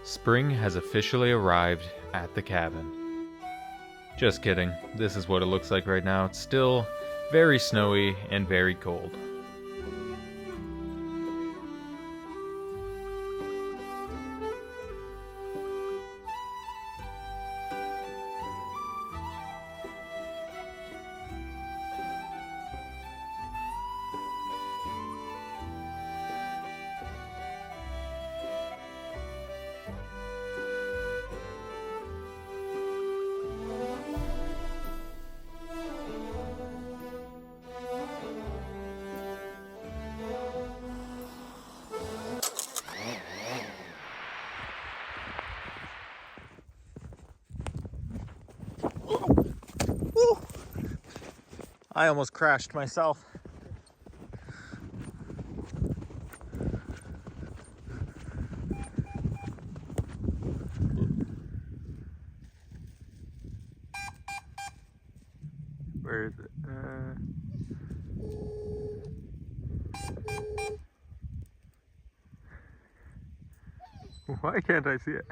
Spring has officially arrived at the cabin. Just kidding, this is what it looks like right now. It's still very snowy and very cold. I almost crashed myself. Where is it? Why can't I see it?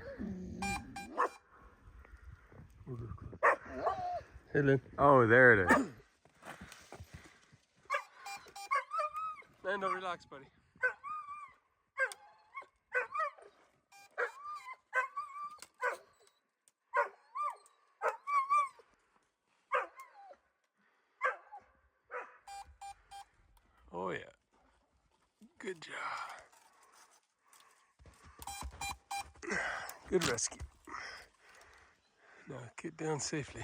Hey, Lynn. Oh, there it is. No, relax, buddy. Oh, yeah. Good job. Good rescue. Now, get down safely.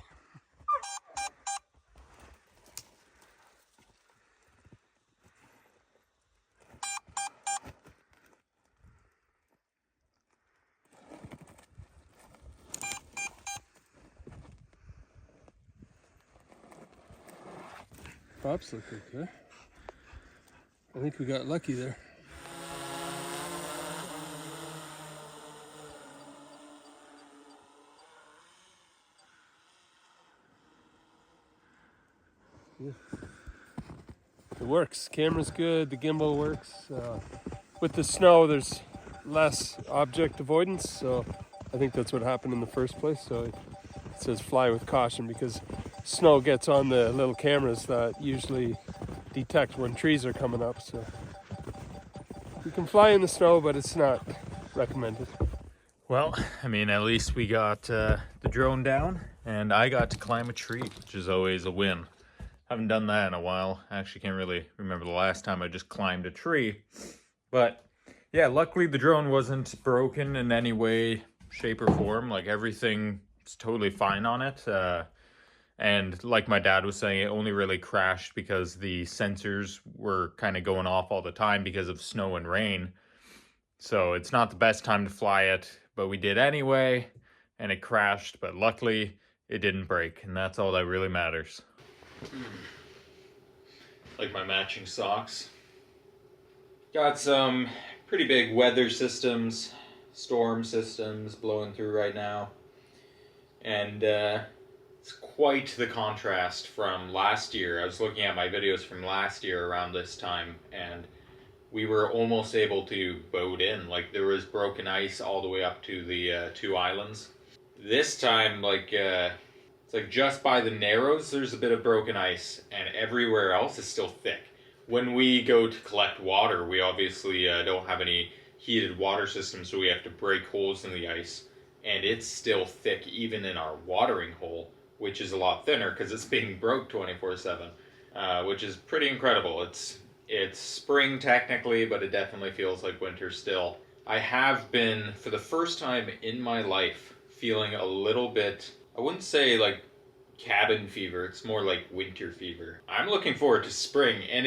Pops look okay. I think we got lucky there. Yeah. It works. Camera's good. The gimbal works. With the snow, there's less object avoidance, so I think that's what happened in the first place. So it says fly with caution because snow gets on the little cameras that usually detect when trees are coming up. So you can fly in the snow, but it's not recommended. Well, I mean, at least we got the drone down, and I got to climb a tree, which is always a win. Haven't done that in a while. I actually can't really remember the last time I just climbed a tree. But yeah, luckily the drone wasn't broken in any way, shape, or form. Like, everything is totally fine on it. And like my dad was saying, it only really crashed because the sensors were kind of going off all the time because of snow and rain. So it's not the best time to fly it, but we did anyway, and it crashed, but luckily it didn't break, and that's all that really matters. Like my matching socks. Got some pretty big weather systems, storm systems blowing through right now. And it's quite the contrast from last year. I was looking at my videos from last year around this time, and we were almost able to boat in. Like, there was broken ice all the way up to the two islands. This time, it's like just by the Narrows, there's a bit of broken ice, and everywhere else is still thick. When we go to collect water, we obviously don't have any heated water system, so we have to break holes in the ice, and it's still thick even in our watering hole, which is a lot thinner because it's being broke 24/7, which is pretty incredible. It's spring technically, but it definitely feels like winter still. I have been, for the first time in my life, feeling a little bit, I wouldn't say like cabin fever, it's more like winter fever. I'm looking forward to spring, and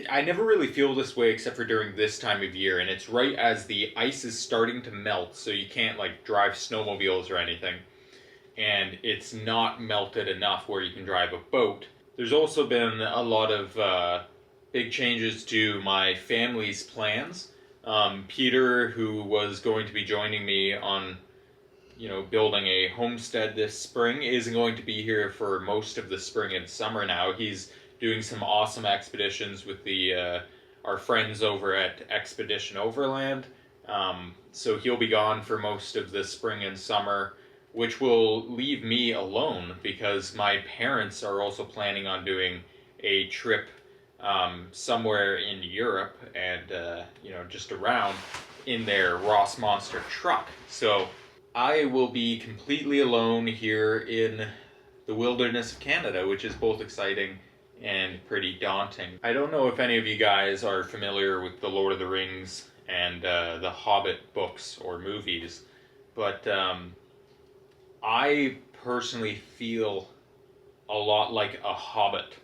I never really feel this way except for during this time of year, and it's right as the ice is starting to melt, so you can't like drive snowmobiles or anything, and it's not melted enough where you can drive a boat. There's also been a lot of big changes to my family's plans. Peter, who was going to be joining me on, building a homestead this spring, isn't going to be here for most of the spring and summer now. He's doing some awesome expeditions with our friends over at Expedition Overland, So he'll be gone for most of the spring and summer, which will leave me alone because my parents are also planning on doing a trip somewhere in Europe and, just around in their Ross Monster truck. So I will be completely alone here in the wilderness of Canada, which is both exciting and pretty daunting. I don't know if any of you guys are familiar with the Lord of the Rings and the Hobbit books or movies, but I personally feel a lot like a hobbit.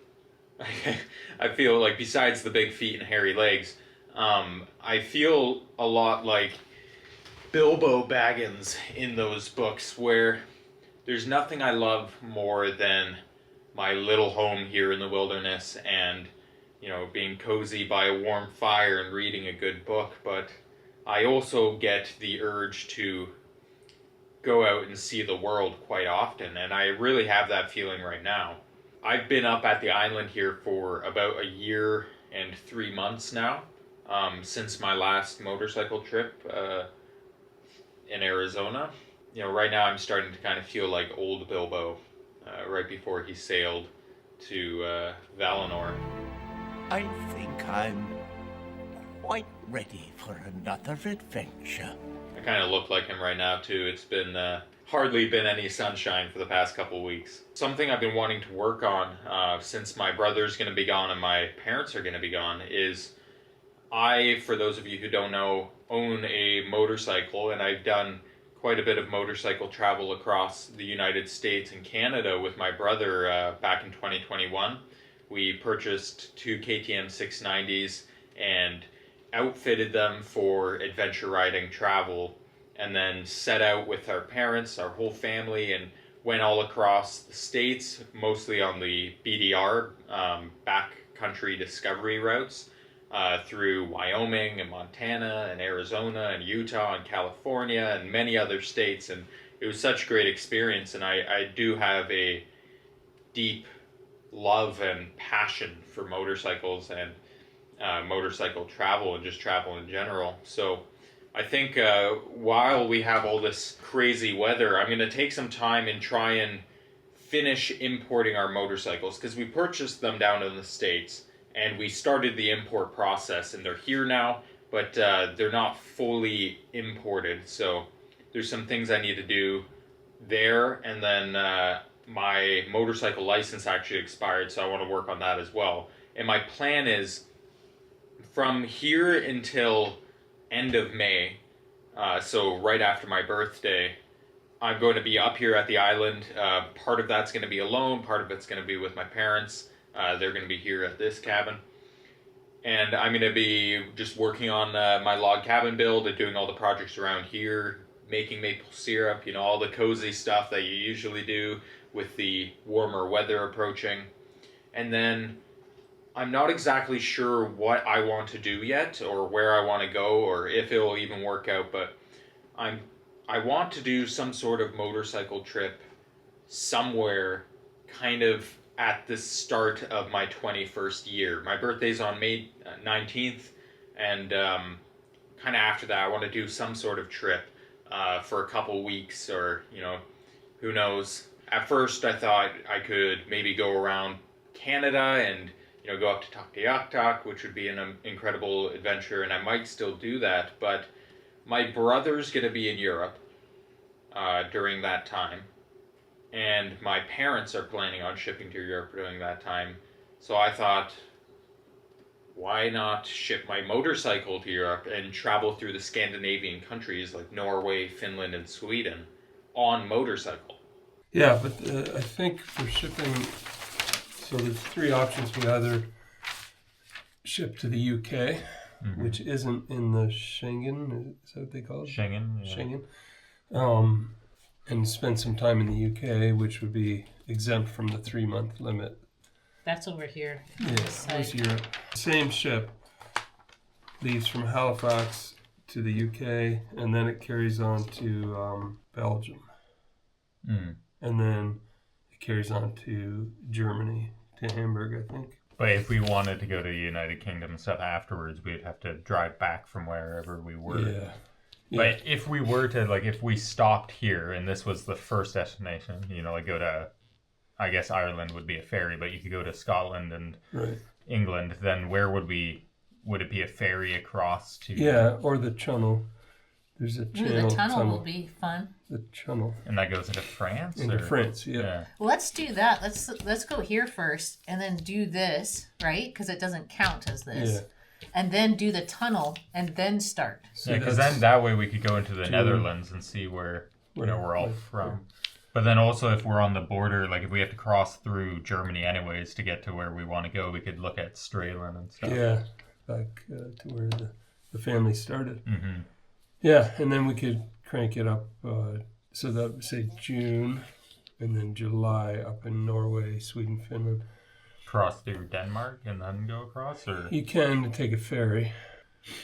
I feel like, besides the big feet and hairy legs, I feel a lot like Bilbo Baggins in those books, where there's nothing I love more than my little home here in the wilderness and, being cozy by a warm fire and reading a good book, but I also get the urge to go out and see the world quite often, and I really have that feeling right now. I've been up at the island here for about a year and 3 months now, since my last motorcycle trip in Arizona. Right now I'm starting to kind of feel like old Bilbo, right before he sailed to Valinor. I think I'm quite ready for another adventure. I kind of look like him right now too. It's been hardly been any sunshine for the past couple weeks. Something I've been wanting to work on since my brother's going to be gone and my parents are going to be gone is for those of you who don't know, own a motorcycle, and I've done quite a bit of motorcycle travel across the United States and Canada with my brother back in 2021. We purchased 2 KTM 690s and outfitted them for adventure riding travel, and then set out with our parents, our whole family, and went all across the states, mostly on the BDR, backcountry discovery routes, through Wyoming and Montana and Arizona and Utah and California and many other states. And it was such a great experience, and I do have a deep love and passion for motorcycles and motorcycle travel and just travel in general. So I think while we have all this crazy weather, I'm going to take some time and try and finish importing our motorcycles, because we purchased them down in the States and we started the import process, and they're here now, but they're not fully imported. So there's some things I need to do there, and then my motorcycle license actually expired, so I want to work on that as well. And my plan is, from here until end of May, so right after my birthday, I'm going to be up here at the island. Part of that's going to be alone, part of it's going to be with my parents. They're going to be here at this cabin. And I'm going to be just working on my log cabin build and doing all the projects around here, making maple syrup, all the cozy stuff that you usually do with the warmer weather approaching. And then I'm not exactly sure what I want to do yet, or where I want to go, or if it'll even work out, but I want to do some sort of motorcycle trip somewhere kind of at the start of my 21st year. My birthday's on May 19th, and kind of after that I want to do some sort of trip for a couple weeks, or who knows. At first I thought I could maybe go around Canada and go up to Tuktoyaktuk, which would be an incredible adventure, and I might still do that, but my brother's going to be in Europe during that time, and my parents are planning on shipping to Europe during that time, so I thought, why not ship my motorcycle to Europe and travel through the Scandinavian countries like Norway, Finland, and Sweden on motorcycle? Yeah, but I think for shipping, so there's 3 options. We either ship to the UK, which isn't in the Schengen, is that what they call it? Schengen. Yeah. Schengen. And spend some time in the UK, which would be exempt from the 3-month limit. That's over here. Yeah, This it was side. Europe. Same ship leaves from Halifax to the UK, and then it carries on to Belgium. And then it carries on to Germany, to Hamburg, I think. But if we wanted to go to the United Kingdom and stuff afterwards, we'd have to drive back from wherever we were. Yeah. But if we were to, like, if we stopped here and this was the first destination, you know, like go to, I guess Ireland would be a ferry, but you could go to Scotland and England, then where would it be a ferry across to? Yeah, or the Channel. There's a channel. The tunnel will be fun. The Channel. And that goes into France? Into France, yeah. Let's do that. Let's go here first and then do this, right? Because it doesn't count as this. Yeah. And then do the tunnel and then start. Yeah, because then that way we could go into the Netherlands and see where you know we're all from. But then also if we're on the border, like if we have to cross through Germany anyways to get to wwhere we want to go, we could look at Stralen and stuff. Yeah, back to where the family started. Mm-hmm. Yeah, and then we could crank it up. So that would say June, and then July up in Norway, Sweden, Finland. Cross through Denmark and then go across, or you can take a ferry.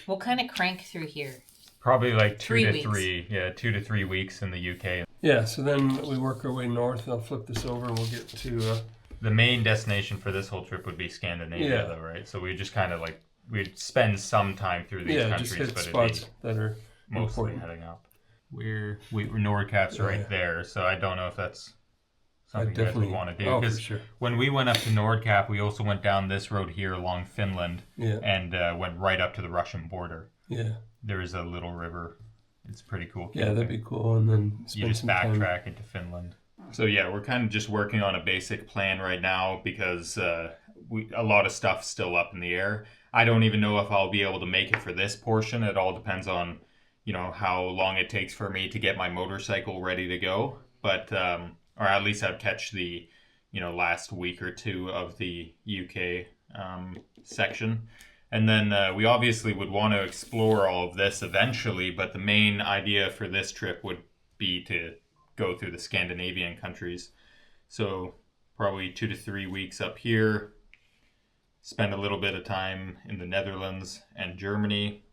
We'll kind of crank through here. Probably like 2 to 3 3 weeks in the UK. Yeah, so then we work our way north. I'll flip this over, and we'll get to the main destination for this whole trip would be Scandinavia, though, right? So we just kind of like we'd spend some time through these countries, just hit but spots that are mostly important. heading up. We're Nordkap's right there, so I don't know if that's something you guys would want to do. Because when we went up to Nordkap, we also went down this road here along Finland and went right up to the Russian border. Yeah. There's a little river. It's pretty cool. Yeah, that'd be cool. And then you just backtrack into Finland. So yeah, we're kind of just working on a basic plan right now because a lot of stuff's still up in the air. I don't even know if I'll be able to make it for this portion. It all depends on, you know, how long it takes for me to get my motorcycle ready to go. But, or at least I'd catch the, you know, last week or two of the UK section. And then we obviously would want to explore all of this eventually, but the main idea for this trip would be to go through the Scandinavian countries. So probably 2 to 3 weeks up here, spend a little bit of time in the Netherlands and Germany,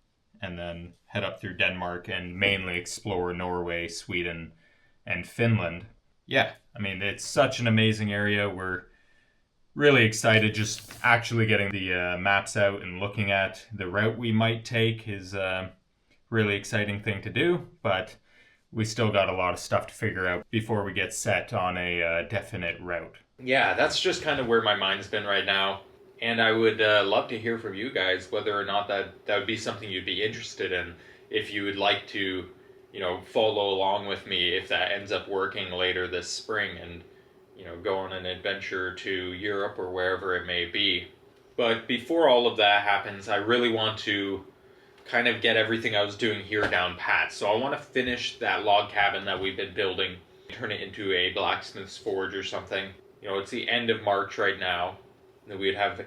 and then head up through Denmark and mainly explore Norway, Sweden, and Finland. Yeah, I mean, it's such an amazing area. We're really excited. Just actually getting the maps out and looking at the route we might take is a really exciting thing to do, but we still got a lot of stuff to figure out before we get set on a definite route. Yeah, that's just kind of where my mind's been right now. And I would love to hear from you guys whether or not that would be something you'd be interested in. If you would like to, you know, follow along with me if that ends up working later this spring and, you know, go on an adventure to Europe or wherever it may be. But before all of that happens, I really want to kind of get everything I was doing here down pat. So I want to finish that log cabin that we've been building, turn it into a blacksmith's forge or something. You know, it's the end of March right now. That we'd have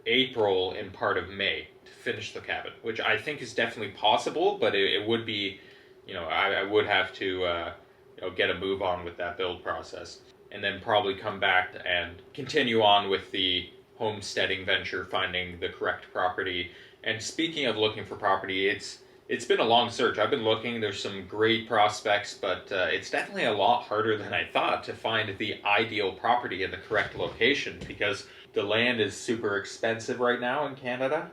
April and part of May to finish the cabin, which I think is definitely possible, but it would be, you know, I would have to, you know, get a move on with that build process. And then probably come back and continue on with the homesteading venture, finding the correct property. And speaking of looking for property, it's been a long search. I've been looking, there's some great prospects, but it's definitely a lot harder than I thought to find the ideal property in the correct location, because the land is super expensive right now in Canada,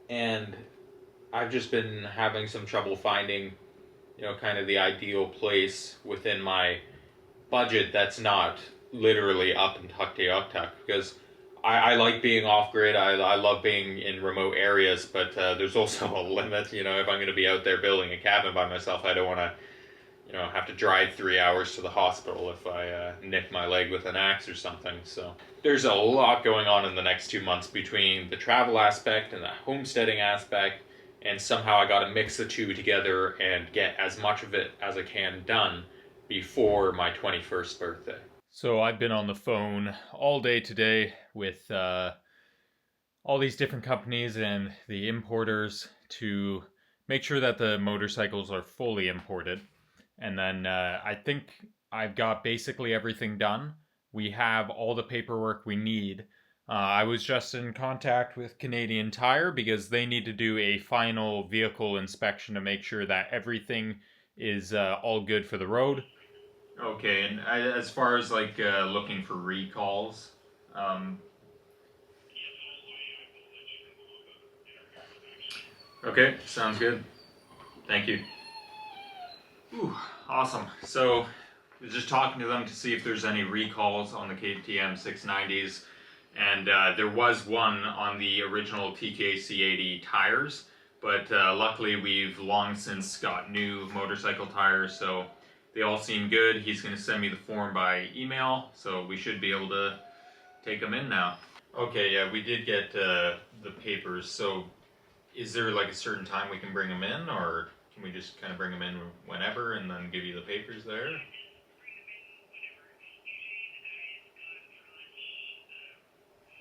and I've just been having some trouble finding, you know, kind of the ideal place within my budget that's not literally up and tuck, because I like being off-grid. I love being in remote areas, but there's also a limit. You know, if I'm going to be out there building a cabin by myself, I don't want to, you know, have to drive 3 hours to the hospital if I nick my leg with an axe or something. So there's a lot going on in the next 2 months between the travel aspect and the homesteading aspect, and somehow I got to mix the two together and get as much of it as I can done before my 21st birthday. So I've been on the phone all day today with all these different companies and the importers to make sure that the motorcycles are fully imported. And then I think I've got basically everything done. We have all the paperwork we need. I was just in contact with Canadian Tire because they need to do a final vehicle inspection to make sure that everything is all good for the road. Okay, and as far as like looking for recalls, okay, sounds good. Thank you. Ooh, awesome. So, I was just talking to them to see if there's any recalls on the KTM 690s, and there was one on the original TKC80 tires, but luckily we've long since got new motorcycle tires, so they all seem good. He's going to send me the form by email, so we should be able to take them in now. Okay, yeah, we did get the papers, so is there like a certain time we can bring them in, or can we just kind of bring them in whenever and then give you the papers there?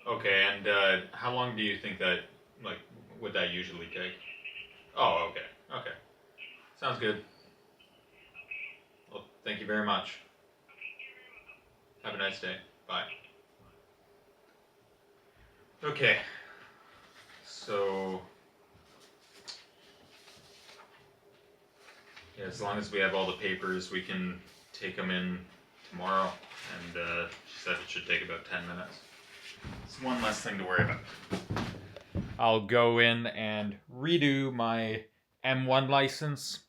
Okay, and how long do you think that, like, would that usually take? Oh, okay, okay. Sounds good. Well, thank you very much. Have a nice day. Bye. Okay. So, yeah, as long as we have all the papers, we can take them in tomorrow. And she said it should take about 10 minutes. It's one less thing to worry about. I'll go in and redo my M1 license.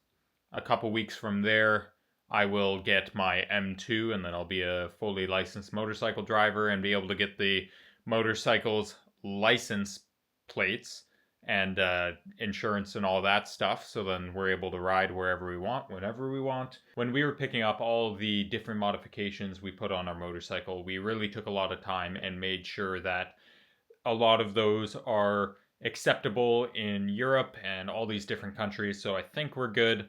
A couple weeks from there, I will get my M2, and then I'll be a fully licensed motorcycle driver and be able to get the motorcycle's license plates and insurance and all that stuff. So then we're able to ride wherever we want, whenever we want. When we were picking up all the different modifications we put on our motorcycle, we really took a lot of time and made sure that a lot of those are acceptable in Europe and all these different countries. So I think we're good.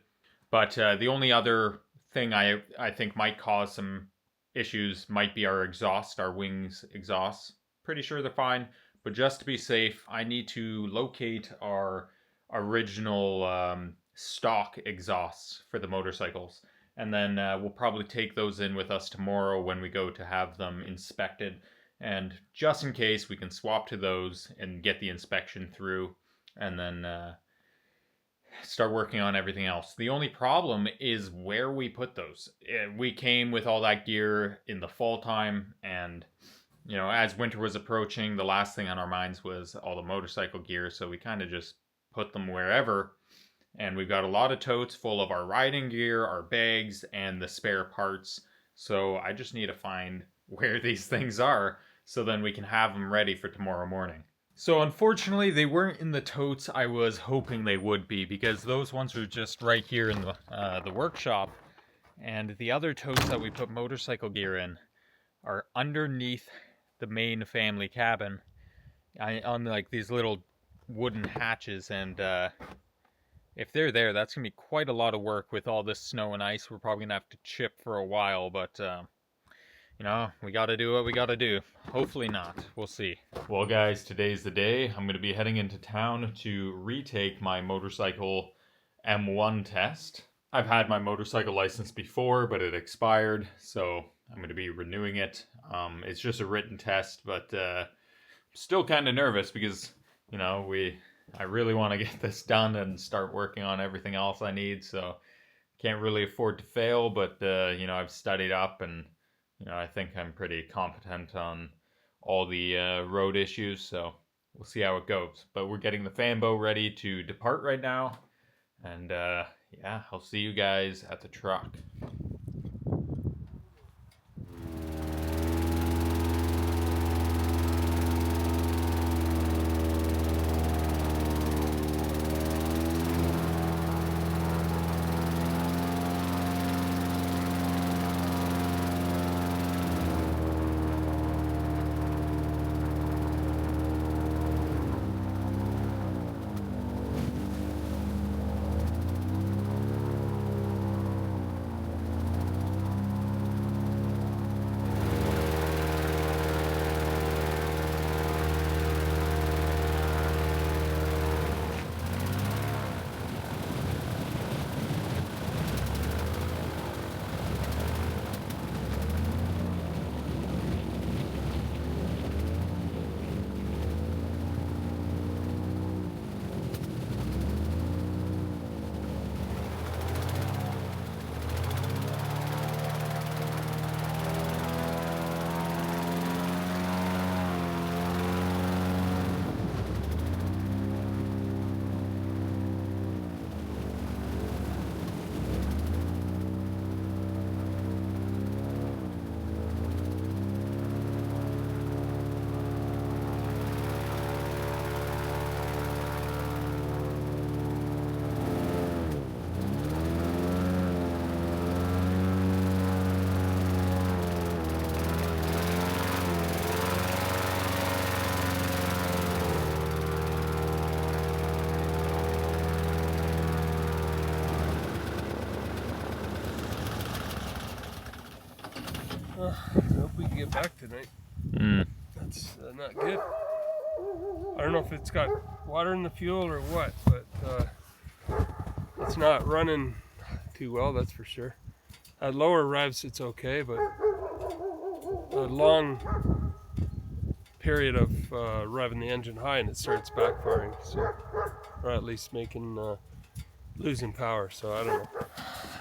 But the only other thing I think might cause some issues might be our exhaust, our wings exhausts. Pretty sure they're fine. But just to be safe, I need to locate our original stock exhausts for the motorcycles. And then we'll probably take those in with us tomorrow when we go to have them inspected. And just in case, we can swap to those and get the inspection through. And then start working on everything else. The only problem is where we put those. We came with all that gear in the fall time, and you know, as winter was approaching, the last thing on our minds was all the motorcycle gear, so we kind of just put them wherever. And we've got a lot of totes full of our riding gear, our bags, and the spare parts. So I just need to find where these things are so then we can have them ready for tomorrow morning. So unfortunately, they weren't in the totes I was hoping they would be, because those ones are just right here in the workshop. And the other totes that we put motorcycle gear in are underneath the main family cabin on like these little wooden hatches. And if they're there, that's going to be quite a lot of work with all this snow and ice. We're probably going to have to chip for a while, but you know, we gotta do what we gotta do. Hopefully not. We'll see. Well, guys, today's the day. I'm gonna be heading into town to retake my motorcycle M1 test. I've had my motorcycle license before, but it expired, so I'm gonna be renewing it. It's just a written test, but still kind of nervous because, you know, I really want to get this done and start working on everything else I need, so can't really afford to fail, but you know, I've studied up, and you know, I think I'm pretty competent on all the road issues, so we'll see how it goes. But we're getting the fanbow ready to depart right now, and yeah, I'll see you guys at the truck. I hope we can get back tonight. That's not good. I don't know if it's got water in the fuel or what, but it's not running too well, that's for sure. At lower revs it's okay, but a long period of revving the engine high and it starts backfiring, so, or at least making losing power. So I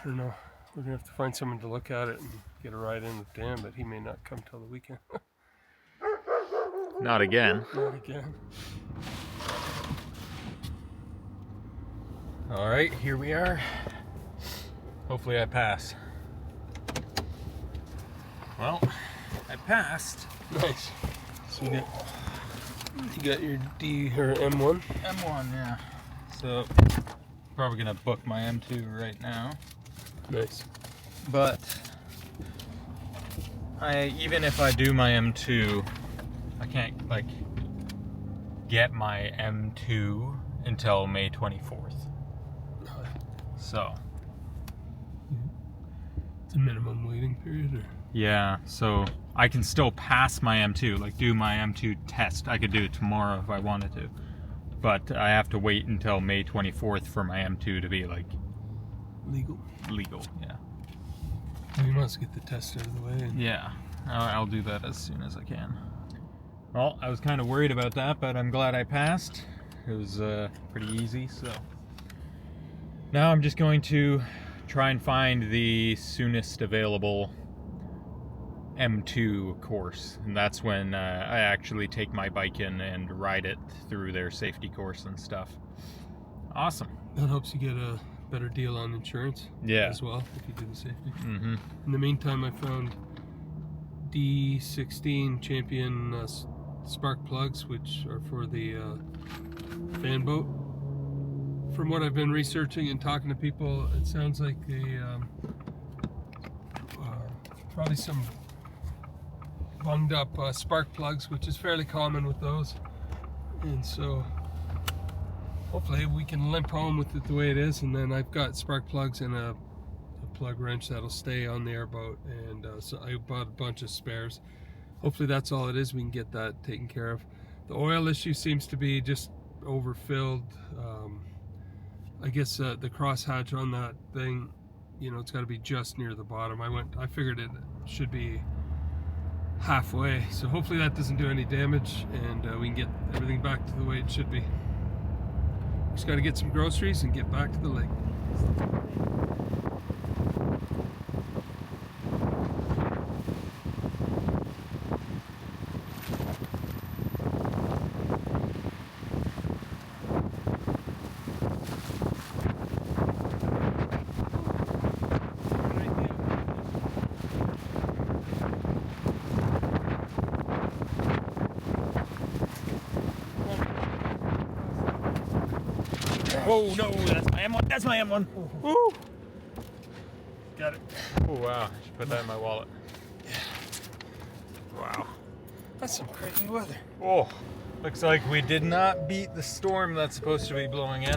don't know. We're gonna have to find someone to look at it and get a ride in with Dan, but he may not come till the weekend. Not again. Not again. All right, here we are. Hopefully I pass. Well, I passed. Nice. So you got your D or M1? M1, yeah. So probably gonna book my M2 right now. Nice. But even if I do my M2, I can't like get my M2 until May 24th. So it's a minimum waiting period, or? Yeah, so I can still pass my M2, like do my M2 test. I could do it tomorrow if I wanted to. But I have to wait until May 24th for my M2 to be like Legal, yeah. We must get the test out of the way. Yeah, I'll do that as soon as I can. Well, I was kind of worried about that, but I'm glad I passed. It was pretty easy, so. Now I'm just going to try and find the soonest available M2 course, and that's when I actually take my bike in and ride it through their safety course and stuff. Awesome. That helps you get a better deal on insurance, yeah, as well, if you do the safety. Mm-hmm. In the meantime, I found D16 Champion spark plugs, which are for the fan boat. From what I've been researching and talking to people, it sounds like probably some bunged up spark plugs, which is fairly common with those. And so hopefully we can limp home with it the way it is. And then I've got spark plugs and a plug wrench that'll stay on the airboat. And so I bought a bunch of spares. Hopefully that's all it is. We can get that taken care of. The oil issue seems to be just overfilled. I guess the crosshatch on that thing, you know, it's got to be just near the bottom. I figured it should be halfway, so hopefully that doesn't do any damage, and we can get everything back to the way it should be. Just got to get some groceries and get back to the lake. Oh no, that's my M1. That's my M1. Woo! Got it. Oh wow, I should put that in my wallet. Wow. That's some crazy weather. Oh, looks like we did not beat the storm that's supposed to be blowing in.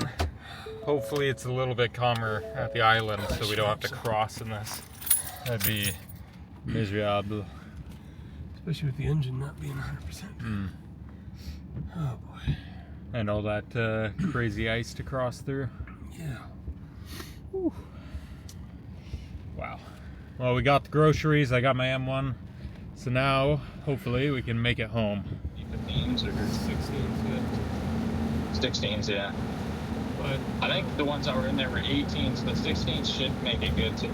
Hopefully it's a little bit calmer at the island so we don't have to cross in this. That'd be miserable. Especially with the engine not being 100%. Oh boy. And all that crazy ice to cross through. Yeah. Whew. Wow. Well, we got the groceries. I got my M1. So now, hopefully, we can make it home. 15s or 16s, yeah. But I think the ones that were in there were 18s. The 16s should make it good too.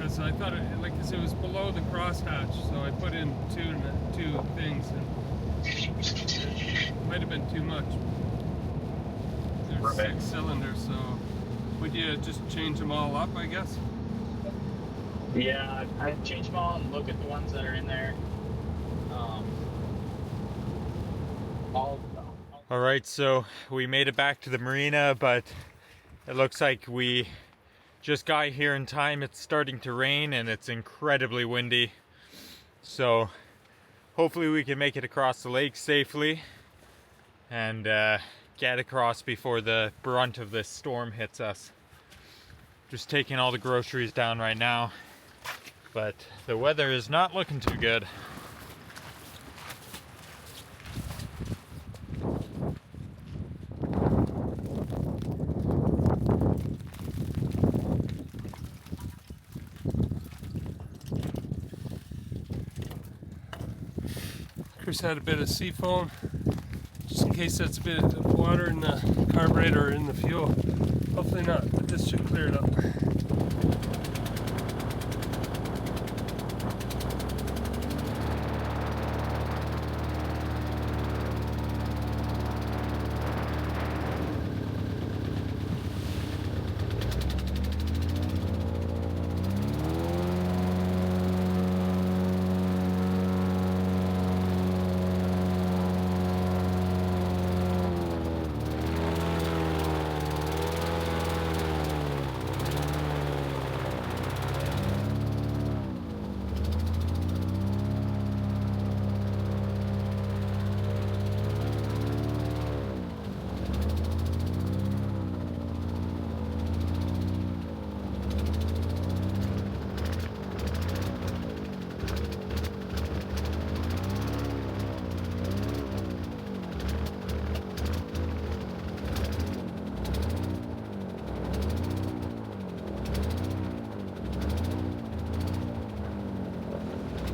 because I thought it, like, cause it was below the crosshatch, so I put in two things, and it might have been too much. There's Right. 6 cylinders, so would you just change them all up, I guess? Yeah, I'd change them all and look at the ones that are in there. All right, so we made it back to the marina, but it looks like we just got here in time. It's starting to rain and it's incredibly windy. So hopefully we can make it across the lake safely and get across before the brunt of this storm hits us. Just taking all the groceries down right now. but the weather is not looking too good. Chris had a bit of sea foam, just in case that's a bit of water in the carburetor or in the fuel. Hopefully not, but this should clear it up.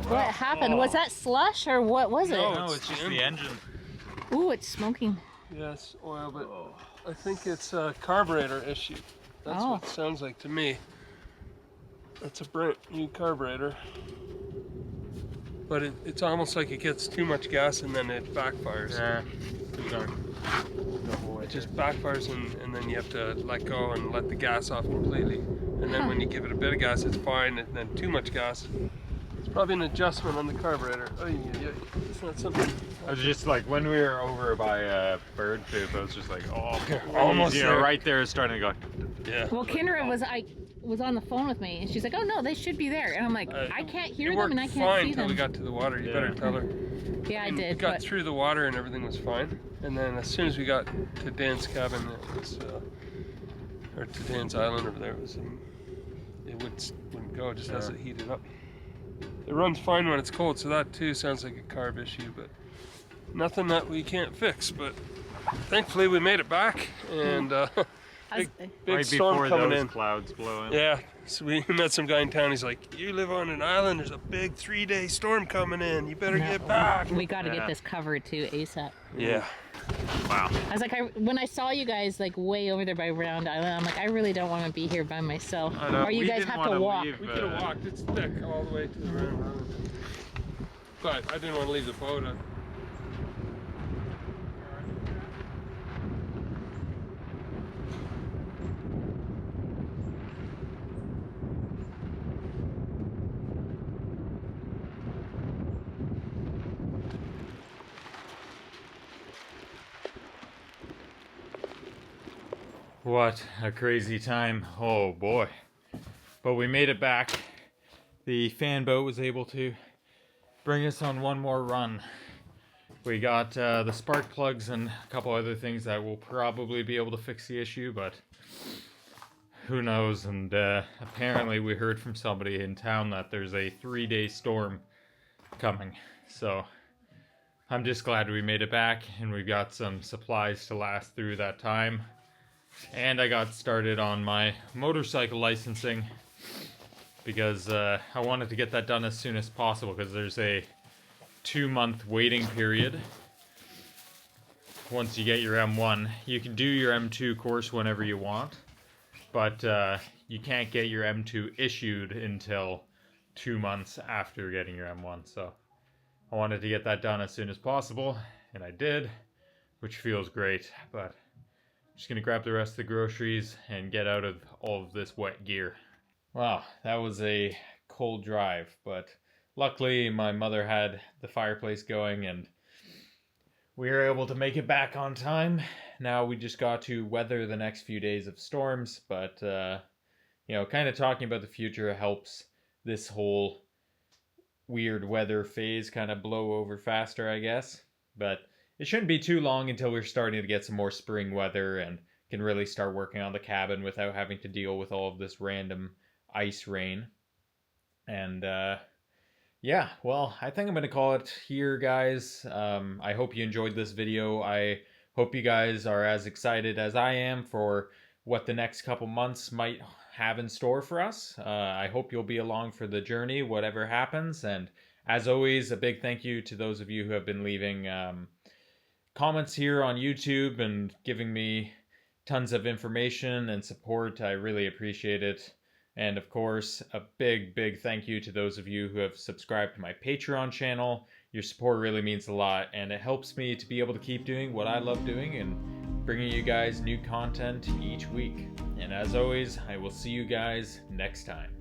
What happened? Was that slush or what was it? No, It's just the engine. Ooh, it's smoking. Yes, oil, but I think it's a carburetor issue. That's what it sounds like to me. That's a brand new carburetor. But it's almost like it gets too much gas and then it backfires. Yeah. It just backfires and then you have to let go and let the gas off completely. And then when you give it a bit of gas, it's fine. And then too much gas, it's probably an adjustment on the carburetor. It's not something. I was just like, when we were over by bird poop, I was just like, oh, Almost you there. know, right there, it's starting to go. Yeah. Well, Kendra was on the phone with me, and she's like, "Oh no, they should be there." And I'm like, "I can't hear them, and I can't fine see until them." we got to the water. You better tell her. Yeah, I We did. got But through the water and everything was fine. And then as soon as we got to Dan's cabin, it was, or to Dan's island over there, it was, it wouldn't go. It just has it heated up. It runs fine when it's cold, so that too sounds like a carb issue, but nothing that we can't fix. But thankfully we made it back, and big Right storm before coming those in. clouds blow in. Yeah, so we met some guy in town. He's like, "You live on an island. There's a big 3-day storm coming in. You better get back." we got to get this covered too ASAP. Yeah. Wow. I was like, when I saw you guys like way over there by Round Island, I'm like, I really don't want to be here by myself. I know, Or you we guys didn't have to wanna walk. leave. We could have walked. It's thick all the way to the round island. But I didn't want to leave the boat. What a crazy time. Oh boy. But we made it back. The fan boat was able to bring us on one more run. We got the spark plugs and a couple other things that will probably be able to fix the issue, but who knows. And apparently we heard from somebody in town that there's a 3-day storm coming. So I'm just glad we made it back and we've got some supplies to last through that time. And I got started on my motorcycle licensing because I wanted to get that done as soon as possible because there's a 2-month waiting period once you get your M1. You can do your M2 course whenever you want, but you can't get your M2 issued until 2 months after getting your M1. So I wanted to get that done as soon as possible, and I did, which feels great, but just gonna grab the rest of the groceries and get out of all of this wet gear. Wow, that was a cold drive, but luckily my mother had the fireplace going and we were able to make it back on time. Now we just got to weather the next few days of storms, but you know, kind of talking about the future helps this whole weird weather phase kind of blow over faster, I guess. But it shouldn't be too long until we're starting to get some more spring weather and can really start working on the cabin without having to deal with all of this random ice rain. And yeah, well, I think I'm going to call it here, guys. I hope you enjoyed this video. I hope you guys are as excited as I am for what the next couple months might have in store for us. I hope you'll be along for the journey, whatever happens. And as always, a big thank you to those of you who have been leaving comments here on YouTube and giving me tons of information and support. I really appreciate it. And of course, a big thank you to those of you who have subscribed to my Patreon channel. Your support really means a lot, and it helps me to be able to keep doing what I love doing and bringing you guys new content each week. And as always, I will see you guys next time.